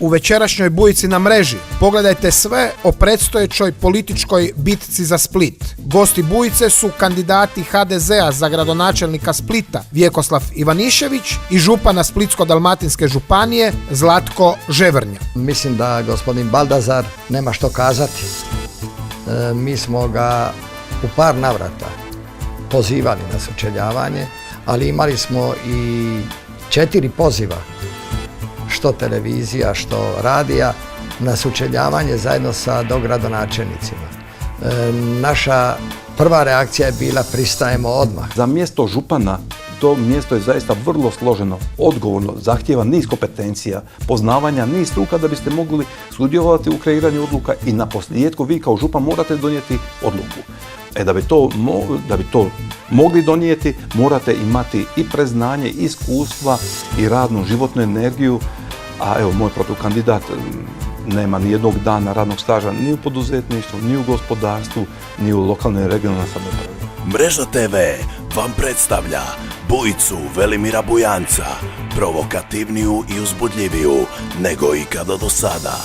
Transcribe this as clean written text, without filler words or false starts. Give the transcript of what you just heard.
u večerašnjoj Bujici na mreži pogledajte sve o predstojećoj političkoj bitci za Split. Gosti Bujice su kandidati HDZ-a za gradonačelnika Splita Vjekoslav Ivanišević i župana Splitsko-dalmatinske županije Zlatko Ževrnja. Mislim da gospodin Baldazar nema što kazati. Mi smo ga u par navrata pozivali na sučeljavanje, ali imali smo i 4 poziva, što televizija, što radija, na sučeljavanje zajedno sa dogradonačelnicima. Naša prva reakcija je bila pristajemo odmah. Za mjesto župana to mjesto je zaista vrlo složeno, odgovorno, zahtijeva niz kompetencija, poznavanja, niz struka da biste mogli sudjelovati u kreiranju odluka i na posljedku vi kao župan morate donijeti odluku. Da bi to mogli donijeti, morate imati i preznanje, i iskustva, i radnu životnu energiju, a evo moj protukandidat nema ni jednog dana radnog staža ni u poduzetništvu, ni u gospodarstvu, ni u lokalnoj i regionalnoj samoupravi. Mreža TV vam predstavlja Bujicu Velimira Bujanca, provokativniju i uzbudljiviju nego ikada do sada.